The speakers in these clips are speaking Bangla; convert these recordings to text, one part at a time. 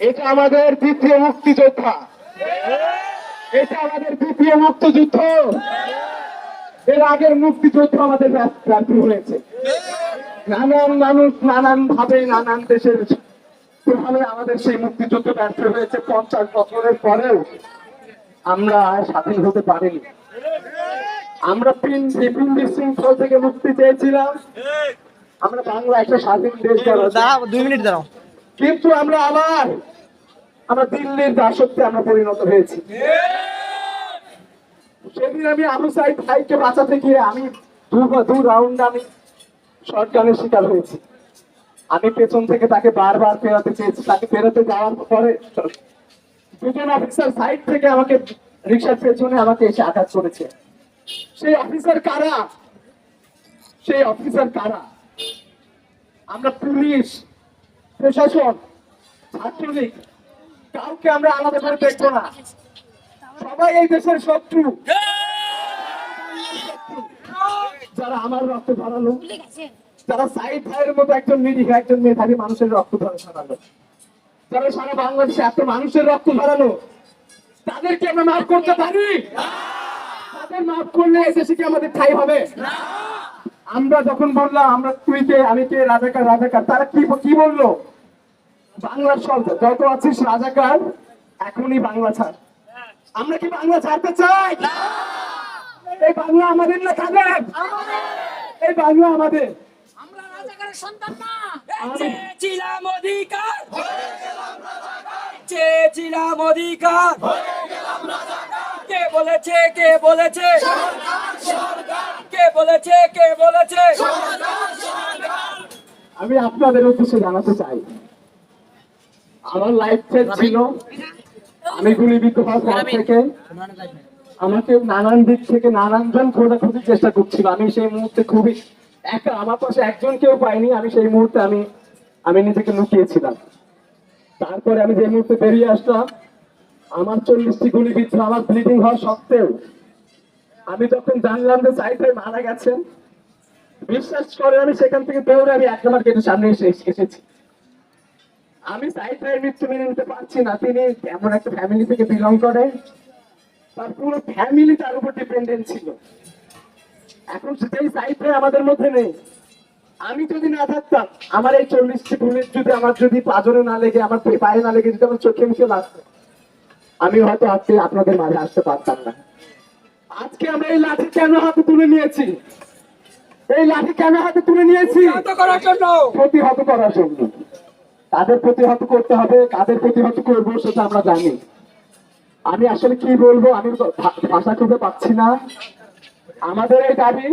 এটা আমাদের দ্বিতীয় মুক্তিযোদ্ধা, এটা আমাদের দ্বিতীয় মুক্তিযুদ্ধ। এর আগের মুক্তিযুদ্ধ আমাদের ব্যর্থ হয়েছে। নানান মানুষ নানান ভাবে নানান দেশের প্রভাবে আমাদের সেই মুক্তিযুদ্ধ ব্যর্থ হয়েছে। 50 বছরের পরেও আমরা স্বাধীন হতে পারিনি। আমরা বিভিন্ন বিশৃঙ্খল থেকে মুক্তি চেয়েছিলাম, আমরা বাংলা একটা স্বাধীন দেশ, 2 মিনিট দাঁড়াও। কিন্তু আমরা দিল্লির দাসত্বে আমরা পরিণত হয়েছি। সেদিন আমি আবু সাইদ ভাইকে বাঁচাতে গিয়ে আমি দু রাউন্ড আমি শর্টগানের শিকার হয়েছি। আমি পেছন থেকে তাকে বারবার ফেরাতে চেয়েছি। তাকে ফেরাতে যাওয়ার পরে দুজন অফিসার সাইড থেকে আমাকে রিক্সার পেছনে আমাকে এসে আঘাত করেছে। সেই অফিসার কারা? সেই অফিসার কারা? আমরা পুলিশ, প্রশাসন, ছাত্রলীগ কাউকে আমরা আলাদা করে দেখবো না। সবাই এই দেশের শত্রু। যারা আমার রক্ত ধরালো, যারা সাইদ ভাইয়ের মতো একজন নিরীহ একজন মেধাবী মানুষের রক্ত ধরালো, যারা সারা বাংলাদেশে এত মানুষের রক্ত ধরালো, তাদেরকে আমরা মাফ করতে পারি? তাদের মাফ করলে এই দেশে কি আমাদের ঠাঁই হবে? আমরা যখন বললাম আমরা তুই কে আমি কে, রাজাকার রাজাকার, তারা কি বললো? বাংলার সব যত আছিস রাজাকার, এখনই বাংলা ছাড়। আমরা কি বাংলা ছাড়তে চাই? এই বাংলা আমাদের না কাদের? এই বাংলা আমাদের। আমরা রাজাকারের সন্তান না। চেয়েছিলাম অধিকার, চেয়েছিলাম অধিকার। কে বলেছে, কে বলেছে, কে বলেছে, কে বলেছে? আমি আপনাদের উদ্দেশ্যে জানাতে চাই, আমার লাইফ সেট ছিল। আমি গুলিবিদ্ধ হওয়ার পর থেকে আমাকে নানান দিক থেকে নানান জন খোঁজাখুঁজির চেষ্টা করছিল। আমি সেই মুহূর্তে খুবই একা, আমার পাশে একজন কেউ পাইনি। আমি সেই মুহূর্তে আমি নিজেকে লুকিয়েছিলাম। তারপরে আমি যে মুহূর্তে বেরিয়ে আসলাম, আমার 40টি গুলিবিদ্ধ, আমার ব্লিডিং হওয়া সত্ত্বেও আমি যখন জানলাম যে সাইদ ভাই মারা গেছেন, বিশ্বাস করে আমি সেখান থেকে দৌড়ে আমি 1 নম্বর গেটের সামনে এসেছি। আমি সাইদ ভাইয়ের মৃত্যু মেনে নিতে পারছি না। তিনি এমন একটা ফ্যামিলি থেকে বিলং করে, তার পুরো ফ্যামিলি তার উপর ডিপেন্ডেন্ট ছিল। এখন সেই সাইদ ভাই আমাদের মধ্যে নেই। আমি যদি না থাকতাম, আমার এই 40টি বুলেট যদি পাঁজরে না লেগে, আমার পায়ে না লেগে, যদি আমার চোখে মুখে লাগতো, আমি হয়তো আজকে আপনাদের মাঝে আসতে পারতাম না। আজকে আমরা এই লাঠি কেন হাতে তুলে নিয়েছি? এই লাঠি কেন হাতে তুলে নিয়েছি? প্রতিহত করার জন্য। কাদের প্রতিহত করতে হবে, কাদের প্রতিহত করবো সেটা আমরা জানি। আমি আসলে কি বলবো, আমি ভাষা খুঁজে পাচ্ছি না। আমাদের এই দাবি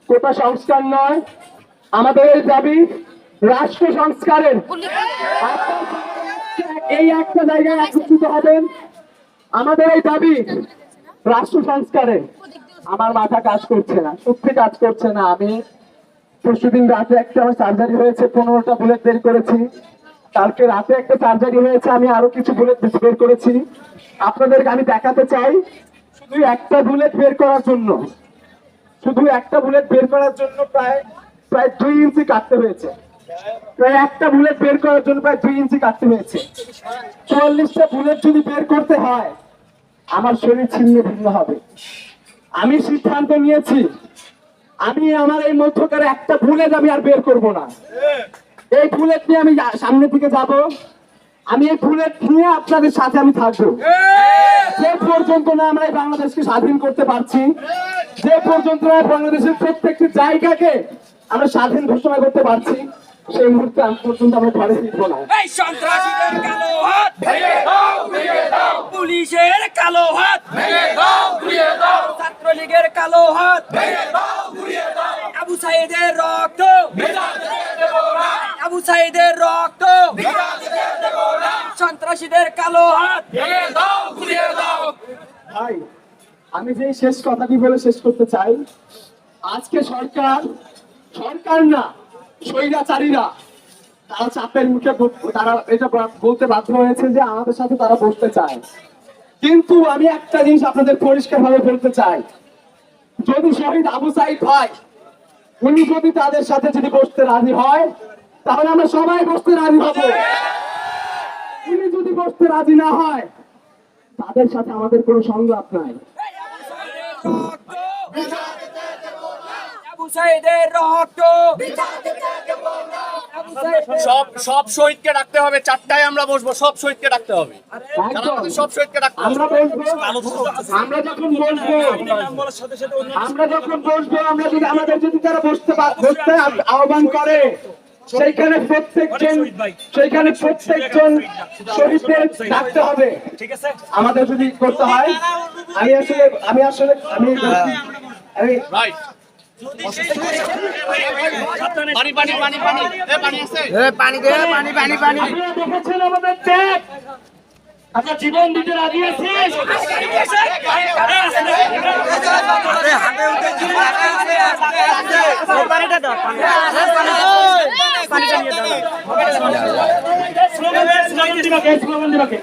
কোটা সংস্কার নয়, আমাদের এই দাবি রাষ্ট্র সংস্কারের। এই একটা জায়গায় একত্রিত হবেন। আমাদের এই দাবি রাষ্ট্র সংস্কারের। আমার মাথা কাজ করছে না, সত্যি কাজ করছে না। আমি পরশুদিন রাতে আমার সার্জারি হয়েছে, 15টা বুলেট বের করেছি। কালকে রাতে একটা সার্জারি হয়েছে, আমি আরো কিছু বুলেট বের করেছি। আপনাদেরকে আমি দেখাতে চাই, শুধু একটা বুলেট বের করার জন্য, প্রায় 2 ইঞ্চি কাটতে হয়েছে। প্রায় একটা বুলেট বের করার জন্য প্রায় 2 ইঞ্চি কাটতে হয়েছে। 44টা বুলেট যদি বের করতে হয়, আমার শরীর ছিন্ন ভিন্ন হবে। আমি সিদ্ধান্ত নিয়েছি, আমি আমার এই মধ্যকার একটা বুলেট আমি আর বের করব না। এই বুলেট নিয়ে আমি সামনে দিকে যাব। আমি এই বুলেট নিয়ে আপনাদের সাথে আমি থাকবো। যে পর্যন্ত না আমরা এই বাংলাদেশকে স্বাধীন করতে পারছি, যে পর্যন্ত না বাংলাদেশের প্রত্যেকটি জায়গাকে আমরা স্বাধীন ঘোষণা করতে পারছি, সেই মুহূর্তে পর্যন্ত আমরা ঘরে ফিরবো না। এই সন্ত্রাসীদের কালো হাত ভেঙে দাও, ভেঙে দাও। পুলিশের কালো হাত ভেঙে দাও, ঘুরিয়ে দাও। ছাত্রলীগের কালো হাত ভেঙে দাও, ঘুরিয়ে দাও। আবু সাইদের রক্ত ভিজাতে দেব না, আবু সাইদের রক্ত ভিজাতে দেব না। সন্ত্রাসীদের কালো হাত ভেঙে দাও, ঘুরিয়ে দাও। ভাই, আমি যে শেষ কথাটি বলে শেষ করতে চাই, আজকে সরকার না, স্বৈরাচারীরা তারা চাপের মুখে তারা এটা বলতে বাধ্য হয়েছে যে আমাদের সাথে তারা বসতে চায়। কিন্তু আমি একটা জিনিস আপনাদের পরিষ্কার ভাবে বলতে চাই, যদি শহীদ আবু সাইদ ভাই উনি যদি তাদের সাথে যদি বসতে রাজি হয়, তাহলে আমরা সবাই বসতে রাজি হব। উনি বসতে রাজি না হয় তাদের সাথে আমাদের কোনো সংলাপ নাই। আবু সাইদের রক্ত সব শহীদকে ডাকতে হবে, 4টায় আমরা বসবো, সব শহীদকে ডাকতে হবে, একদম। সব শহীদকে ডাকতে হবে। আমরা বসবো, আমরা যখন বসবো আমরা যদি আমাদের যদি তারা বসতে আহ্বান করে সেইখানে প্রত্যেকজন শহীদদের ডাকতে হবে। আমাদের যদি করতে হয় আমি রাইট। পানি পানি পানি পানি পানি আছে, আপনারা দেখেছেন আমাদের ত্যাগ, আমরা জীবন দিতে রাজি আছি। স্লোগান দিবাকে